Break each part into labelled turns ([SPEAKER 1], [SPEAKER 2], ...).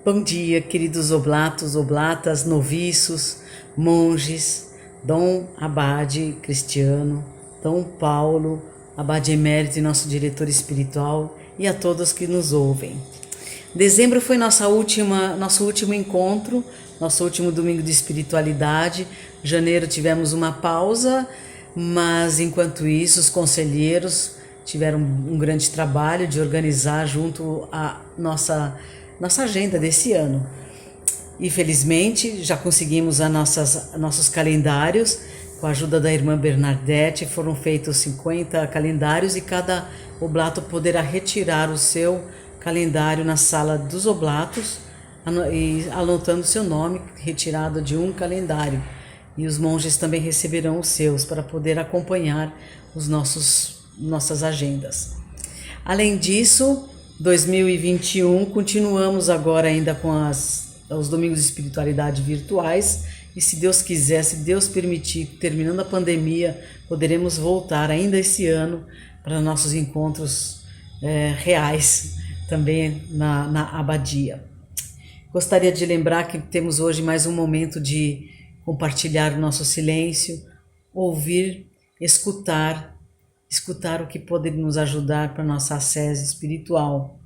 [SPEAKER 1] Bom dia, queridos oblatos, oblatas, noviços, monges, Dom Abade Cristiano, Dom Paulo, Abade Emérito e nosso diretor espiritual, e a todos que nos ouvem. Dezembro foi nosso último encontro, nosso último domingo de espiritualidade. Janeiro tivemos uma pausa, mas enquanto isso os conselheiros tiveram um grande trabalho de organizar junto a nossa agenda desse ano. E felizmente já conseguimos nossos calendários. Com a ajuda da irmã Bernadette foram feitos 50 calendários e cada oblato poderá retirar o seu calendário na sala dos oblatos e anotando seu nome retirado de um calendário. E os monges também receberão os seus para poder acompanhar nossas agendas. Além disso, 2021 continuamos agora ainda com os domingos de espiritualidade virtuais, e se Deus quiser, se Deus permitir, terminando a pandemia, poderemos voltar ainda esse ano para nossos encontros reais também na abadia. Gostaria de lembrar que temos hoje mais um momento de compartilhar o nosso silêncio, ouvir, escutar o que pode nos ajudar para nossa ascese espiritual.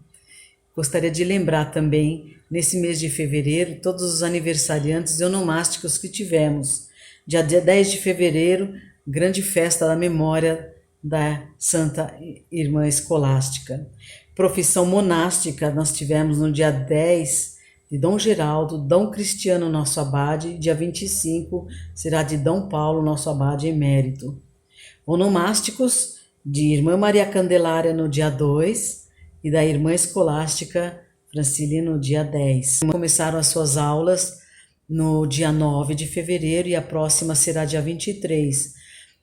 [SPEAKER 1] Gostaria de lembrar também, nesse mês de fevereiro, todos os aniversariantes onomásticos que tivemos. Dia 10 de fevereiro, grande festa da memória da Santa Irmã Escolástica. Profissão monástica, nós tivemos no dia 10 de Dom Geraldo, Dom Cristiano, nosso abade, dia 25 será de Dom Paulo, nosso abade emérito. Onomásticos, de Irmã Maria Candelária no dia 2 e da Irmã Escolástica Francília no dia 10. Começaram as suas aulas no dia 9 de fevereiro e a próxima será dia 23.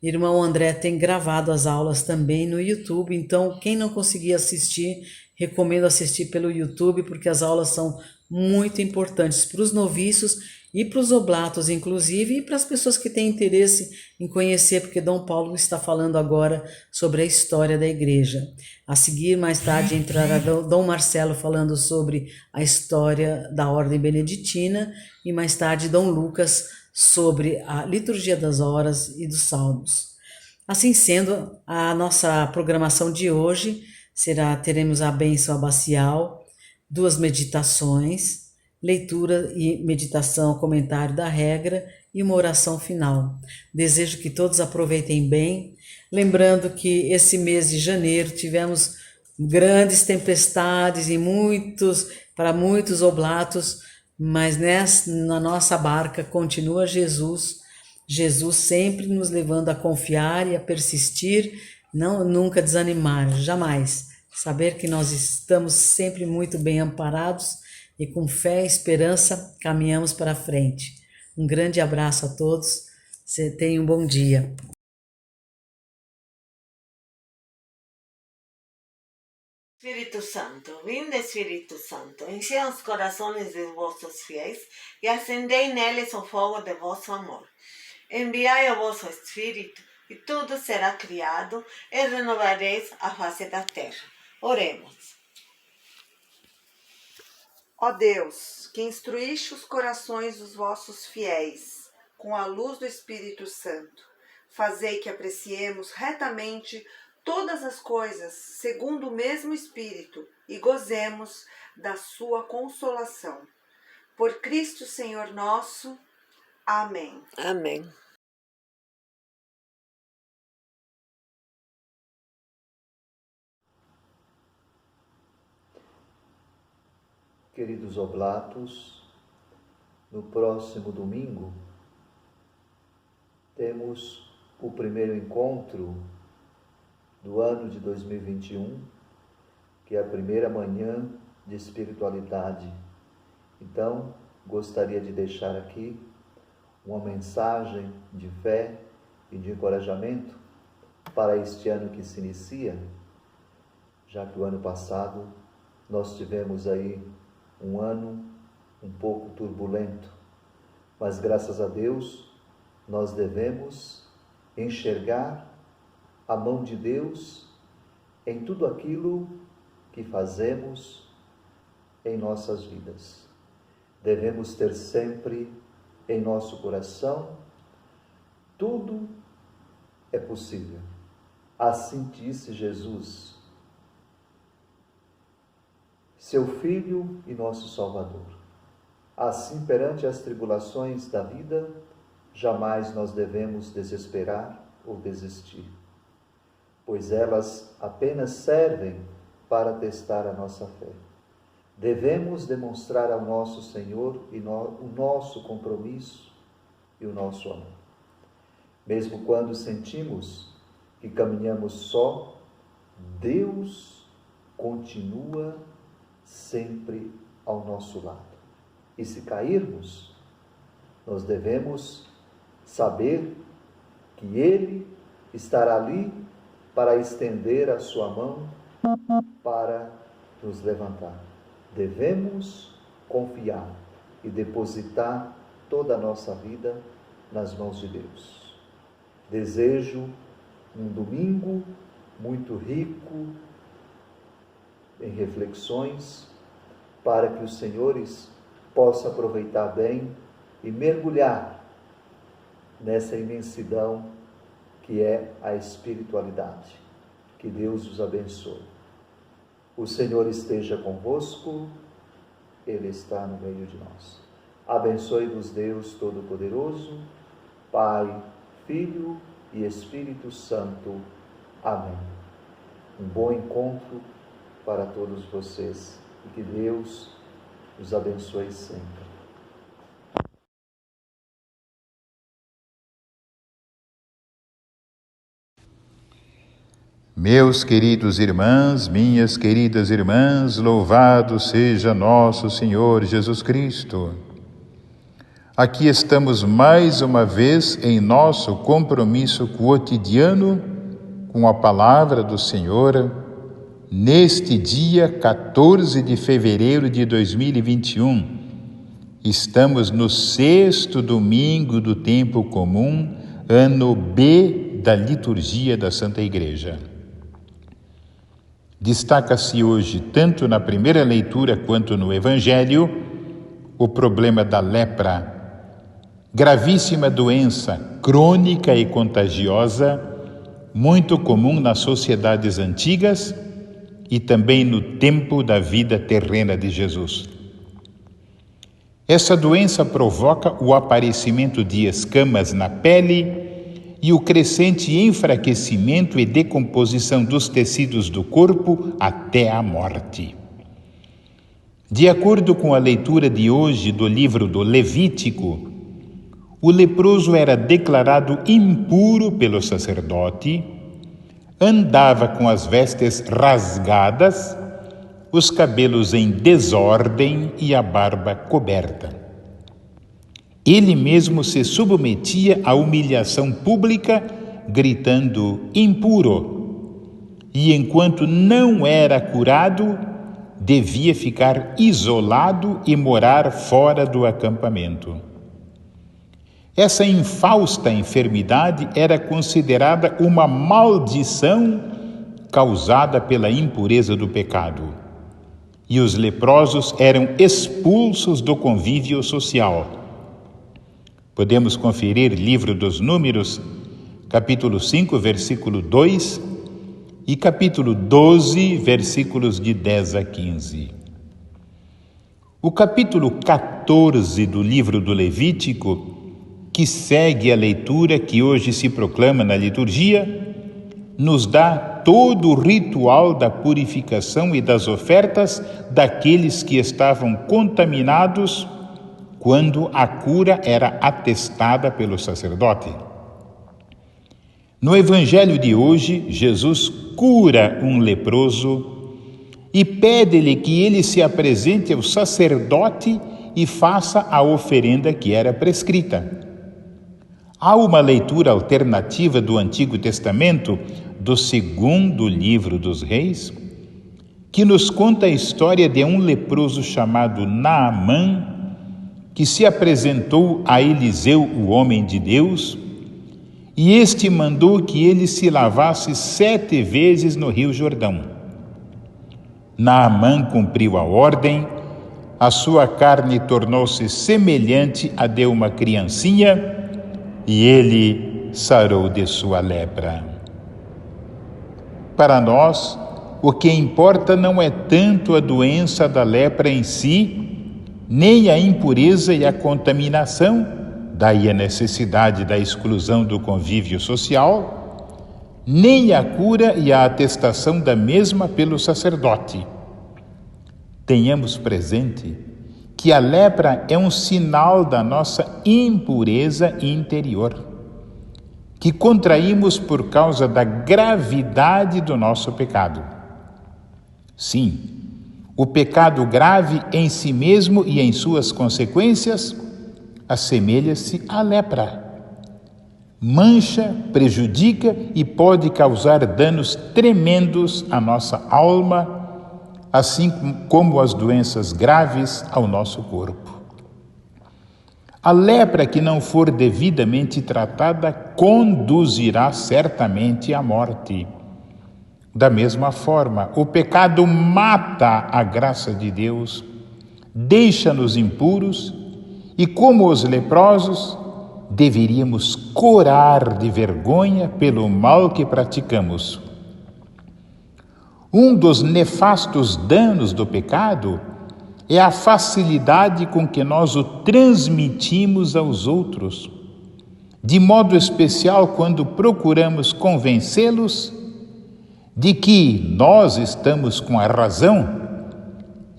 [SPEAKER 1] Irmão André tem gravado as aulas também no YouTube, então quem não conseguir assistir, recomendo assistir pelo YouTube, porque as aulas são muito importantes para os noviços e para os oblatos, inclusive, e para as pessoas que têm interesse em conhecer, porque Dom Paulo está falando agora sobre a história da igreja. A seguir, mais tarde, entrará Dom Marcelo falando sobre a história da Ordem Beneditina e mais tarde Dom Lucas sobre a liturgia das horas e dos salmos. Assim sendo, a nossa programação de hoje teremos a bênção abacial, 2 meditações, leitura e meditação, comentário da regra e uma oração final. Desejo que todos aproveitem bem, lembrando que esse mês de janeiro tivemos grandes tempestades e para muitos oblatos, mas na nossa barca continua Jesus sempre nos levando a confiar e a persistir, nunca desanimar, jamais. Saber que nós estamos sempre muito bem amparados e com fé e esperança caminhamos para frente. Um grande abraço a todos, tenham um bom dia.
[SPEAKER 2] Espíritu Santo, vinde Espíritu Santo, enchei os corações de vossos fiéis e acendei neles o fogo de vosso amor. Enviai o vosso Espírito e tudo será criado e renovareis a face da terra. Oremos.
[SPEAKER 3] Ó Deus, que instruíste os corações dos vossos fiéis com a luz do Espírito Santo, fazei que apreciemos retamente todas as coisas segundo o mesmo Espírito e gozemos da sua consolação. Por Cristo Senhor nosso. Amém.
[SPEAKER 2] Amém.
[SPEAKER 4] Queridos oblatos, no próximo domingo temos o primeiro encontro do ano de 2021, que é a primeira manhã de espiritualidade. Então, gostaria de deixar aqui uma mensagem de fé e de encorajamento para este ano que se inicia, já que o ano passado nós tivemos aí um ano um pouco turbulento, mas graças a Deus nós devemos enxergar a mão de Deus em tudo aquilo que fazemos em nossas vidas. devemos ter sempre em nosso coração: tudo é possível. Assim disse Jesus, seu Filho e nosso Salvador. Assim, perante as tribulações da vida, jamais nós devemos desesperar ou desistir, pois elas apenas servem para testar a nossa fé. Devemos demonstrar ao nosso Senhor o nosso compromisso e o nosso amor. Mesmo quando sentimos que caminhamos só, Deus continua sempre ao nosso lado. E se cairmos, nós devemos saber que Ele estará ali para estender a sua mão para nos levantar. Devemos confiar e depositar toda a nossa vida nas mãos de Deus. Desejo um domingo muito rico em reflexões, para que os senhores possam aproveitar bem e mergulhar nessa imensidão que é a espiritualidade. Que Deus os abençoe. O Senhor esteja convosco, Ele está no meio de nós. Abençoe-vos Deus Todo-Poderoso, Pai, Filho e Espírito Santo. Amém. Um bom encontro para todos vocês e que Deus os abençoe sempre.
[SPEAKER 5] Meus queridos irmãos, minhas queridas irmãs, louvado seja nosso Senhor Jesus Cristo. Aqui estamos mais uma vez em nosso compromisso quotidiano com a palavra do Senhor, neste dia 14 de fevereiro de 2021. Estamos no 6º domingo do tempo comum, ano B da liturgia da Santa Igreja. Destaca-se hoje, tanto na primeira leitura quanto no Evangelho, o problema da lepra, gravíssima doença crônica e contagiosa, muito comum nas sociedades antigas e também no tempo da vida terrena de Jesus. Essa doença provoca o aparecimento de escamas na pele e o crescente enfraquecimento e decomposição dos tecidos do corpo até a morte. De acordo com a leitura de hoje do livro do Levítico, o leproso era declarado impuro pelo sacerdote, andava com as vestes rasgadas, os cabelos em desordem e a barba coberta. Ele mesmo se submetia à humilhação pública, gritando impuro, e enquanto não era curado, devia ficar isolado e morar fora do acampamento. Essa infausta enfermidade era considerada uma maldição causada pela impureza do pecado, e os leprosos eram expulsos do convívio social. Podemos conferir Livro dos Números, capítulo 5, versículo 2 e capítulo 12, versículos de 10 a 15. O capítulo 14 do livro do Levítico, que segue a leitura que hoje se proclama na liturgia, nos dá todo o ritual da purificação e das ofertas daqueles que estavam contaminados quando a cura era atestada pelo sacerdote. No Evangelho de hoje, Jesus cura um leproso e pede-lhe que ele se apresente ao sacerdote e faça a oferenda que era prescrita. Há uma leitura alternativa do Antigo Testamento, do 2º livro dos Reis, que nos conta a história de um leproso chamado Naamã, que se apresentou a Eliseu, o homem de Deus, e este mandou que ele se lavasse 7 vezes no Rio Jordão. Naamã cumpriu a ordem, a sua carne tornou-se semelhante à de uma criancinha, e ele sarou de sua lepra. Para nós, o que importa não é tanto a doença da lepra em si, nem a impureza e a contaminação, daí a necessidade da exclusão do convívio social, nem a cura e a atestação da mesma pelo sacerdote. Tenhamos presente que a lepra é um sinal da nossa impureza interior, que contraímos por causa da gravidade do nosso pecado. Sim, o pecado grave em si mesmo e em suas consequências assemelha-se à lepra. Mancha, prejudica e pode causar danos tremendos à nossa alma, assim como as doenças graves ao nosso corpo. A lepra que não for devidamente tratada conduzirá certamente à morte. Da mesma forma, o pecado mata a graça de Deus, deixa-nos impuros e, como os leprosos, deveríamos corar de vergonha pelo mal que praticamos. Um dos nefastos danos do pecado é a facilidade com que nós o transmitimos aos outros, de modo especial quando procuramos convencê-los de que nós estamos com a razão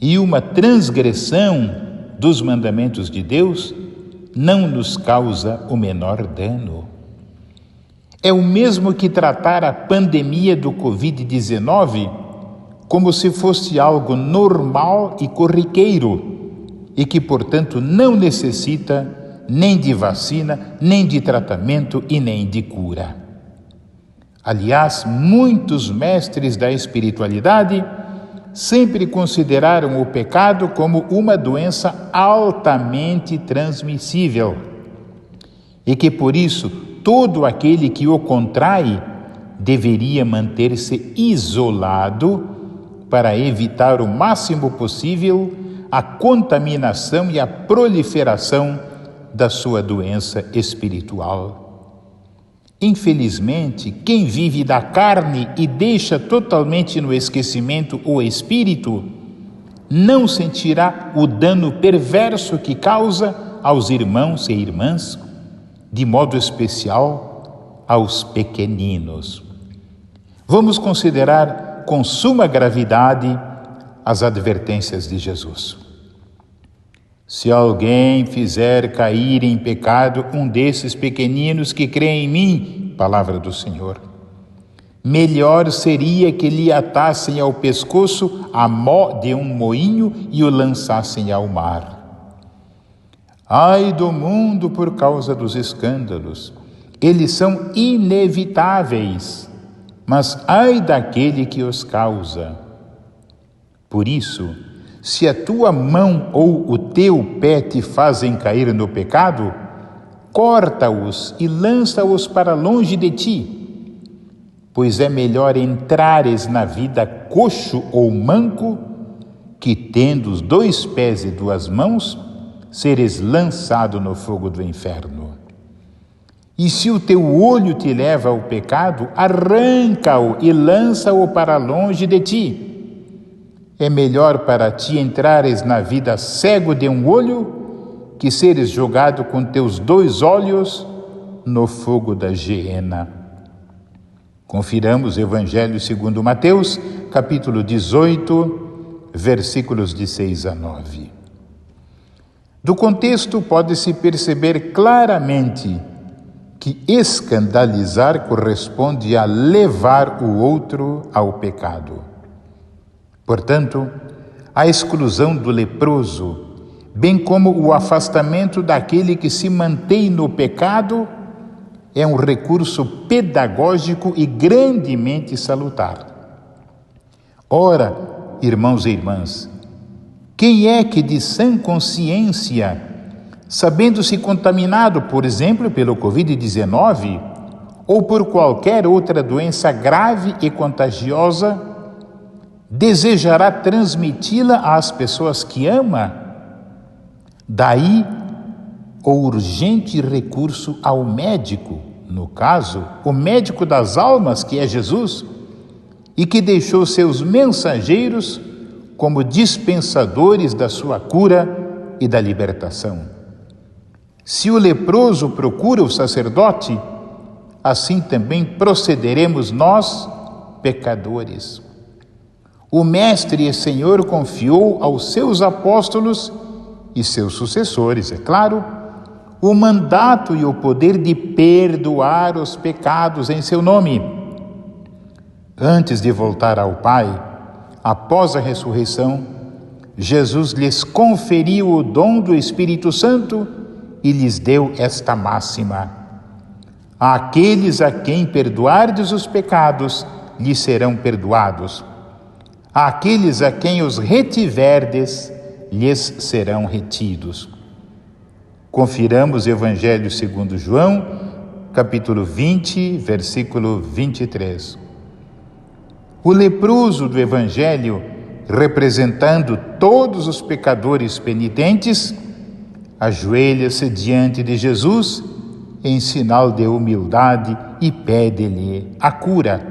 [SPEAKER 5] e uma transgressão dos mandamentos de Deus não nos causa o menor dano. É o mesmo que tratar a pandemia do Covid-19 como se fosse algo normal e corriqueiro e que, portanto, não necessita nem de vacina, nem de tratamento e nem de cura. Aliás, muitos mestres da espiritualidade sempre consideraram o pecado como uma doença altamente transmissível e que, por isso, todo aquele que o contrai deveria manter-se isolado para evitar o máximo possível a contaminação e a proliferação da sua doença espiritual. Infelizmente, quem vive da carne e deixa totalmente no esquecimento o espírito, não sentirá o dano perverso que causa aos irmãos e irmãs, de modo especial aos pequeninos. Vamos considerar com suma gravidade as advertências de Jesus. Se alguém fizer cair em pecado um desses pequeninos que creem em mim, palavra do Senhor, melhor seria que lhe atassem ao pescoço a mó de um moinho e o lançassem ao mar. Ai do mundo por causa dos escândalos, eles são inevitáveis, mas ai daquele que os causa. Por isso, se a tua mão ou o teu pé te fazem cair no pecado, corta-os e lança-os para longe de ti, pois é melhor entrares na vida coxo ou manco, que tendo os 2 pés e 2 mãos, seres lançado no fogo do inferno. E se o teu olho te leva ao pecado, arranca-o e lança-o para longe de ti. É melhor para ti entrares na vida cego de um olho, que seres jogado com teus 2 olhos no fogo da geena. Confiramos o Evangelho segundo Mateus, capítulo 18, versículos de 6 a 9. Do contexto pode-se perceber claramente que escandalizar corresponde a levar o outro ao pecado. Portanto, a exclusão do leproso, bem como o afastamento daquele que se mantém no pecado, é um recurso pedagógico e grandemente salutar. Ora, irmãos e irmãs, quem é que de sã consciência, sabendo-se contaminado, por exemplo, pelo Covid-19 ou por qualquer outra doença grave e contagiosa, desejará transmiti-la às pessoas que ama? Daí o urgente recurso ao médico, no caso, o médico das almas, que é Jesus, e que deixou seus mensageiros como dispensadores da sua cura e da libertação. Se o leproso procura o sacerdote, assim também procederemos nós, pecadores. O Mestre e Senhor confiou aos seus apóstolos e seus sucessores, é claro, o mandato e o poder de perdoar os pecados em seu nome. Antes de voltar ao Pai, após a ressurreição, Jesus lhes conferiu o dom do Espírito Santo e lhes deu esta máxima: àqueles a quem perdoardes os pecados, lhes serão perdoados. Àqueles a quem os retiverdes, lhes serão retidos. Confiramos o Evangelho segundo João, capítulo 20, versículo 23. O leproso do Evangelho, representando todos os pecadores penitentes, ajoelha-se diante de Jesus em sinal de humildade e pede-lhe a cura.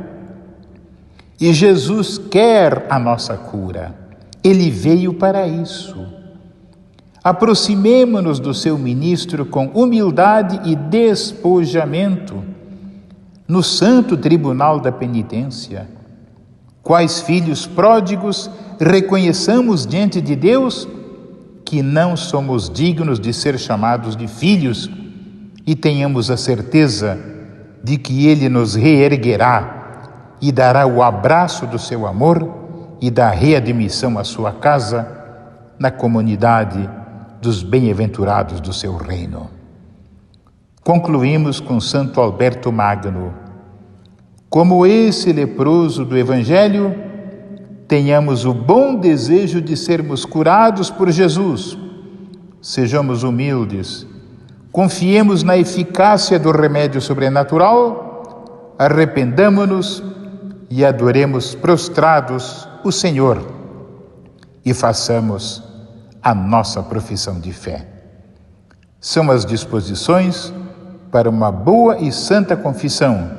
[SPEAKER 5] E Jesus quer a nossa cura. Ele veio para isso. Aproximemo-nos do seu ministro com humildade e despojamento no santo tribunal da penitência. Quais filhos pródigos reconheçamos diante de Deus que não somos dignos de ser chamados de filhos e tenhamos a certeza de que Ele nos reerguerá e dará o abraço do seu amor e da readmissão à sua casa na comunidade dos bem-aventurados do seu reino. Concluímos com Santo Alberto Magno. Como esse leproso do Evangelho, tenhamos o bom desejo de sermos curados por Jesus. Sejamos humildes, confiemos na eficácia do remédio sobrenatural, arrependamo-nos e adoremos prostrados o Senhor e façamos a nossa profissão de fé. São as disposições para uma boa e santa confissão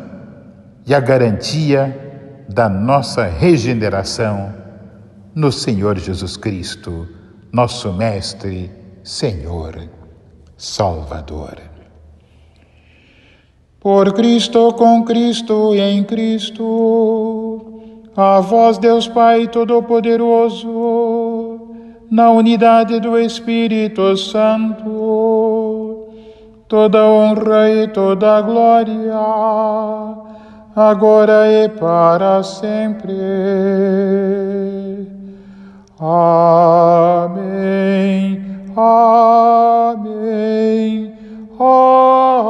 [SPEAKER 5] e a garantia da nossa regeneração no Senhor Jesus Cristo, nosso Mestre, Senhor, Salvador. Por Cristo, com Cristo e em Cristo, a vós, Deus Pai Todo-Poderoso, na unidade do Espírito Santo, toda honra e toda glória, agora e para sempre. Amém, amém, amém.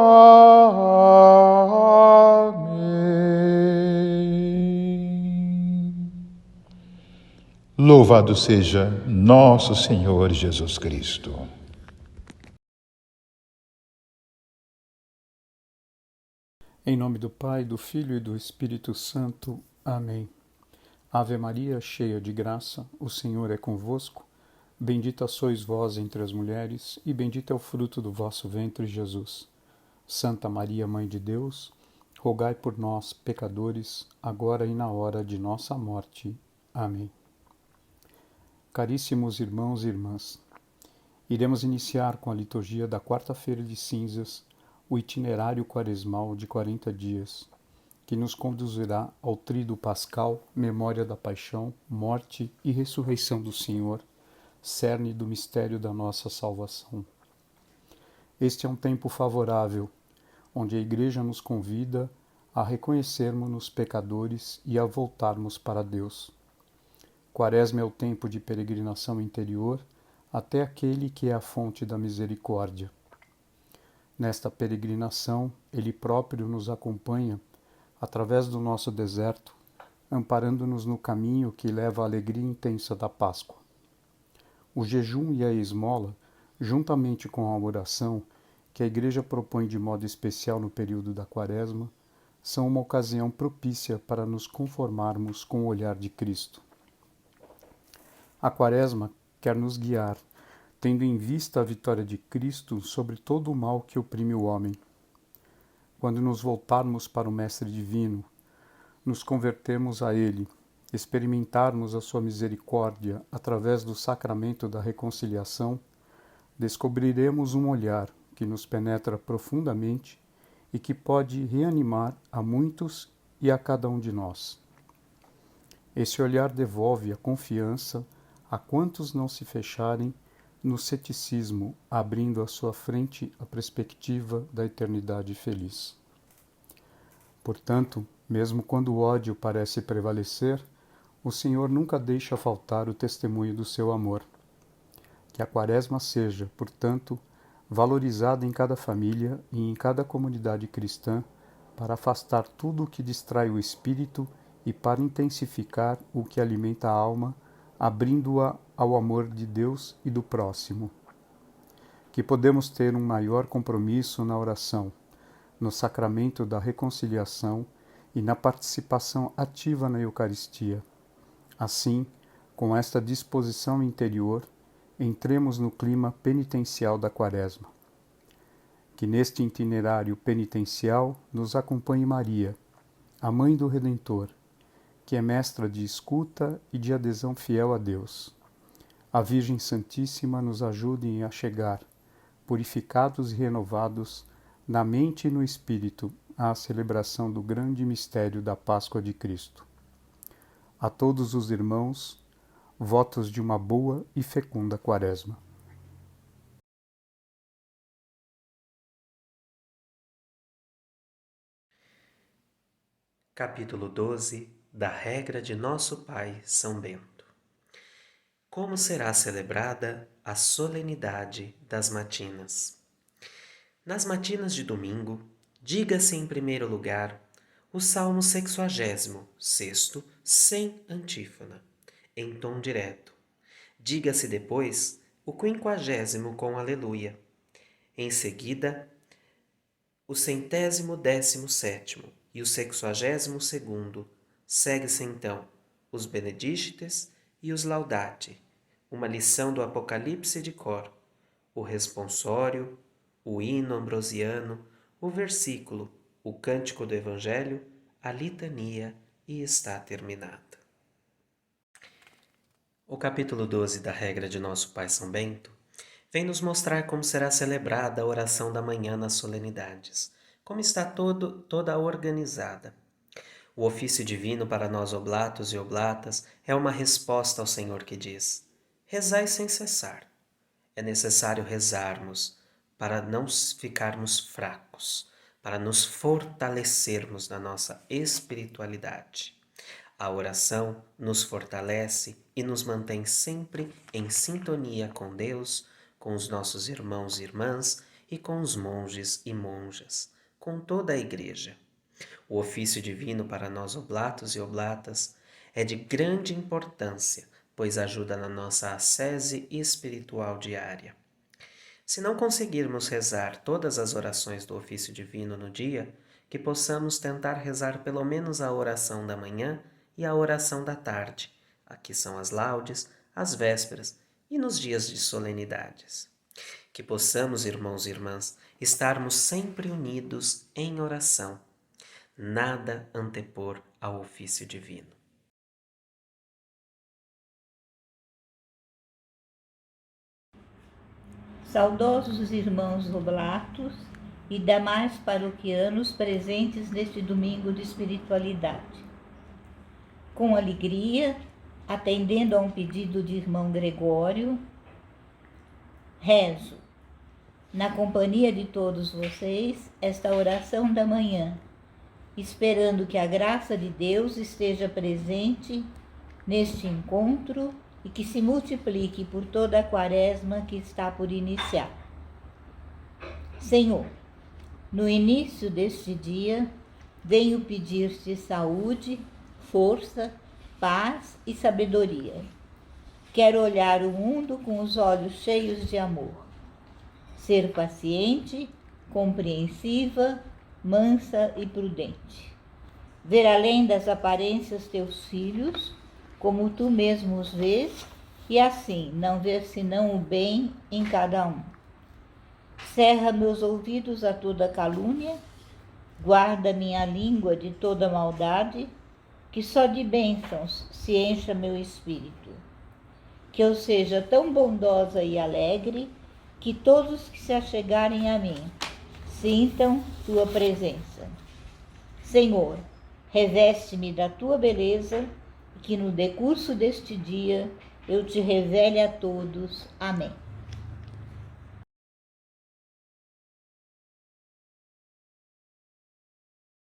[SPEAKER 5] Louvado seja nosso Senhor Jesus Cristo.
[SPEAKER 6] Em nome do Pai, do Filho e do Espírito Santo. Amém. Ave Maria, cheia de graça, o Senhor é convosco. Bendita sois vós entre as mulheres, e bendito é o fruto do vosso ventre, Jesus. Santa Maria, Mãe de Deus, rogai por nós, pecadores, agora e na hora de nossa morte. Amém. Caríssimos irmãos e irmãs, iremos iniciar com a liturgia da quarta-feira de cinzas o itinerário quaresmal de 40 dias, que nos conduzirá ao tríduo pascal, memória da paixão, morte e ressurreição do Senhor, cerne do mistério da nossa salvação. Este é um tempo favorável, onde a Igreja nos convida a reconhecermos-nos pecadores e a voltarmos para Deus. Quaresma é o tempo de peregrinação interior até aquele que é a fonte da misericórdia. Nesta peregrinação, Ele próprio nos acompanha através do nosso deserto, amparando-nos no caminho que leva à alegria intensa da Páscoa. O jejum e a esmola, juntamente com a oração, que a Igreja propõe de modo especial no período da Quaresma, são uma ocasião propícia para nos conformarmos com o olhar de Cristo. A Quaresma quer nos guiar, tendo em vista a vitória de Cristo sobre todo o mal que oprime o homem. Quando nos voltarmos para o Mestre Divino, nos convertermos a Ele, experimentarmos a sua misericórdia através do sacramento da reconciliação, descobriremos um olhar que nos penetra profundamente e que pode reanimar a muitos e a cada um de nós. Esse olhar devolve a confiança a quantos não se fecharem no ceticismo, abrindo à sua frente a perspectiva da eternidade feliz. Portanto, mesmo quando o ódio parece prevalecer, o Senhor nunca deixa faltar o testemunho do seu amor. Que a Quaresma seja, portanto, valorizada em cada família e em cada comunidade cristã para afastar tudo o que distrai o espírito e para intensificar o que alimenta a alma, abrindo-a ao amor de Deus e do próximo. Que podemos ter um maior compromisso na oração, no sacramento da reconciliação e na participação ativa na Eucaristia. Assim, com esta disposição interior, entremos no clima penitencial da Quaresma. Que neste itinerário penitencial nos acompanhe Maria, a Mãe do Redentor, que é mestra de escuta e de adesão fiel a Deus. A Virgem Santíssima nos ajude a chegar, purificados e renovados, na mente e no espírito, à celebração do grande mistério da Páscoa de Cristo. A todos os irmãos, votos de uma boa e fecunda Quaresma.
[SPEAKER 7] Capítulo 12 da regra de nosso Pai São Bento. Como será celebrada a solenidade das matinas? Nas matinas de domingo, diga-se em primeiro lugar o Salmo 66º, sem antífona, em tom direto. Diga-se depois o 50º com aleluia. Em seguida, o 117º e o 62º. Segue-se então os Benedictes e os Laudate, uma lição do Apocalipse de cor, o responsório, o hino ambrosiano, o versículo, o cântico do Evangelho, a litania e está terminada. O capítulo 12 da regra de nosso Pai São Bento vem nos mostrar como será celebrada a oração da manhã nas solenidades, como está toda organizada. O ofício divino para nós oblatos e oblatas é uma resposta ao Senhor que diz: rezai sem cessar. É necessário rezarmos para não ficarmos fracos, para nos fortalecermos na nossa espiritualidade. A oração nos fortalece e nos mantém sempre em sintonia com Deus, com os nossos irmãos e irmãs e com os monges e monjas, com toda a Igreja. O ofício divino para nós oblatos e oblatas é de grande importância, pois ajuda na nossa ascese espiritual diária. Se não conseguirmos rezar todas as orações do ofício divino no dia, que possamos tentar rezar pelo menos a oração da manhã e a oração da tarde, aqui são as laudes, as vésperas e nos dias de solenidades. Que possamos, irmãos e irmãs, estarmos sempre unidos em oração, nada antepor ao ofício divino.
[SPEAKER 8] Saudosos irmãos oblatos e demais paroquianos presentes neste domingo de espiritualidade. Com alegria, atendendo a um pedido de irmão Gregório, rezo, na companhia de todos vocês, esta oração da manhã, esperando que a graça de Deus esteja presente neste encontro e que se multiplique por toda a Quaresma que está por iniciar. Senhor, no início deste dia, venho pedir-te saúde, força, paz e sabedoria. Quero olhar o mundo com os olhos cheios de amor, ser paciente, compreensiva, mansa e prudente. Ver além das aparências teus filhos, como tu mesmo os vês, e assim não ver senão o bem em cada um. Cerra meus ouvidos a toda calúnia, guarda minha língua de toda maldade, que só de bênçãos se encha meu espírito. Que eu seja tão bondosa e alegre, que todos que se achegarem a mim sintam tua presença. Senhor, reveste-me da tua beleza, e que no decurso deste dia eu te revele a todos. Amém.